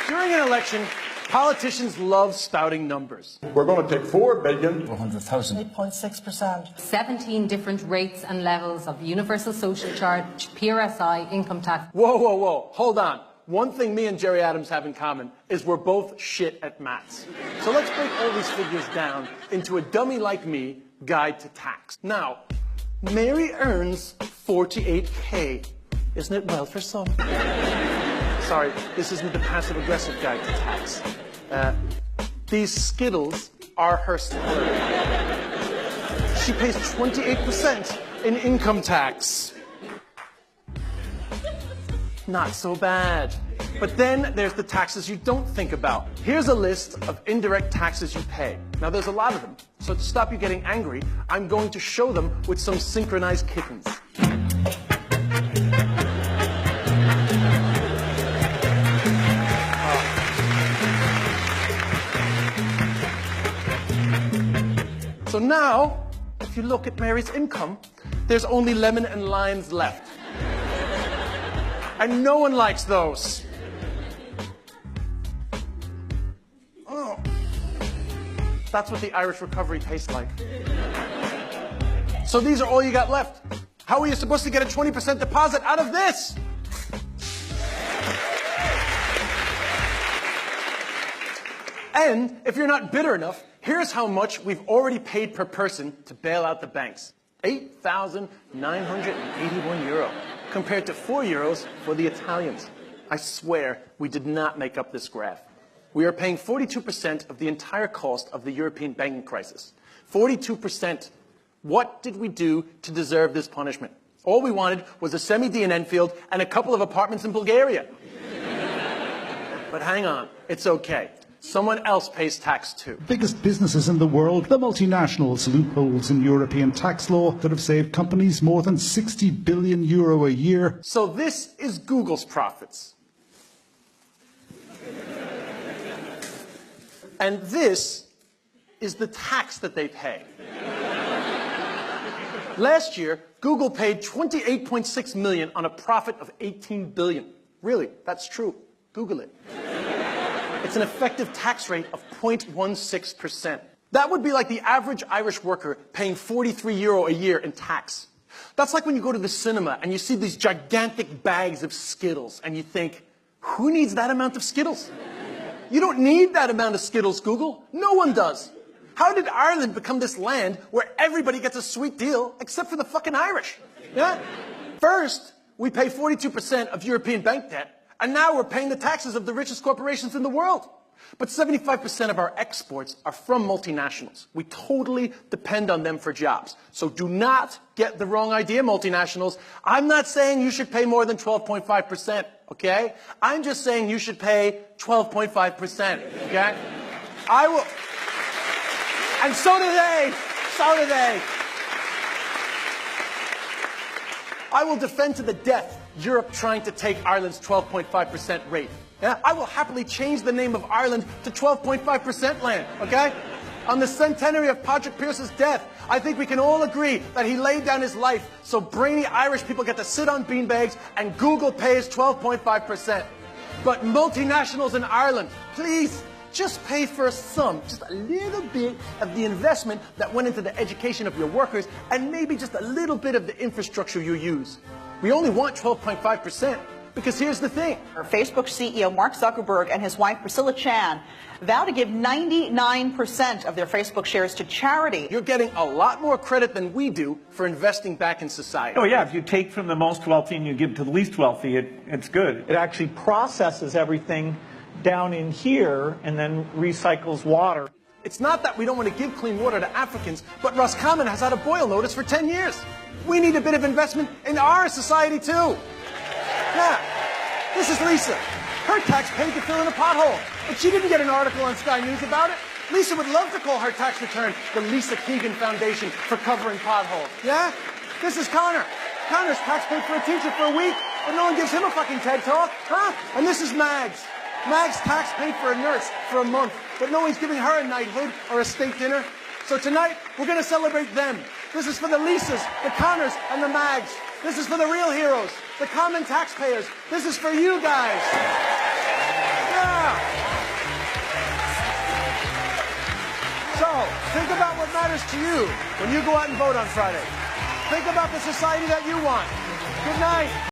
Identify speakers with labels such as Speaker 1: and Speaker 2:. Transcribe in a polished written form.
Speaker 1: During an election, politicians love spouting numbers.
Speaker 2: We're going to take $4 billion.
Speaker 3: 400,000.
Speaker 4: 8.6%.
Speaker 5: 17 different rates and levels of universal social charge, PRSI, income tax.
Speaker 1: Whoa. Hold on. One thing me and Jerry Adams have in common is we're both shit at maths. So let's break all these figures down into a dummy like me guide to tax. Now, Mary earns $48K. Isn't it well for some? Sorry, this isn't the passive-aggressive guide to tax. These Skittles are her salary. She pays 28% in income tax. Not so bad. But then there's the taxes you don't think about. Here's a list of indirect taxes you pay. Now, there's a lot of them. So to stop you getting angry, I'm going to show them with some synchronized kittens. So now, if you look at Mary's income, there's only lemon and limes left. And no one likes those. Oh. That's what the Irish recovery tastes like. So these are all you got left. How are you supposed to get a 20% deposit out of this? And if you're not bitter enough, here's how much we've already paid per person to bail out the banks. €8,981, compared to €4 for the Italians. I swear we did not make up this graph. We are paying 42% of the entire cost of the European banking crisis. 42%. What did we do to deserve this punishment? All we wanted was a semi-D in Enfield and a couple of apartments in Bulgaria. But hang on, it's okay. Someone else pays tax too.
Speaker 6: Biggest businesses in the world, the multinationals, loopholes in European tax law that have saved companies more than €60 billion a year.
Speaker 1: So this is Google's profits. And this is the tax that they pay. Last year, Google paid $28.6 million on a profit of $18 billion. Really, that's true. Google it. It's an effective tax rate of 0.16%. That would be like the average Irish worker paying €43 a year in tax. That's like when you go to the cinema and you see these gigantic bags of Skittles and you think, who needs that amount of Skittles? You don't need that amount of Skittles, Google. No one does. How did Ireland become this land where everybody gets a sweet deal except for the fucking Irish? Yeah? First, we pay 42% of European bank debt. And now we're paying the taxes of the richest corporations in the world. But 75% of our exports are from multinationals. We totally depend on them for jobs. So do not get the wrong idea, multinationals. I'm not saying you should pay more than 12.5%, okay? I'm just saying you should pay 12.5%, okay? I will... And so do they. So do they. I will defend to the death Europe trying to take Ireland's 12.5% rate. Yeah? I will happily change the name of Ireland to 12.5% land, okay? On the centenary of Patrick Pearse's death, I think we can all agree that he laid down his life so brainy Irish people get to sit on beanbags and Google pays 12.5%. But multinationals in Ireland, please, just pay for a sum, just a little bit of the investment that went into the education of your workers and maybe just a little bit of the infrastructure you use. We only want 12.5% because here's the thing.
Speaker 4: Facebook CEO Mark Zuckerberg and his wife Priscilla Chan vow to give 99% of their Facebook shares to charity.
Speaker 1: You're getting a lot more credit than we do for investing back in society.
Speaker 7: Oh yeah, if you take from the most wealthy and you give to the least wealthy, it's good. It actually processes everything down in here and then recycles water.
Speaker 1: It's not that we don't want to give clean water to Africans, but Roscommon has had a boil notice for 10 years. We need a bit of investment in our society too. Yeah, this is Lisa. Her tax paid to fill in a pothole, but she didn't get an article on Sky News about it. Lisa would love to call her tax return the Lisa Keegan Foundation for covering potholes. Yeah? This is Connor. Connor's tax paid for a teacher for a week, but no one gives him a fucking TED Talk, huh? And this is Mags. Mags tax paid for a nurse for a month, but no one's giving her a knighthood or a state dinner. So tonight, we're going to celebrate them. This is for the Lisas, the Connors, and the Mags. This is for the real heroes, the common taxpayers. This is for you guys. Yeah. think about what matters to you when you go out and vote on Friday. Think about the society that you want. Good night.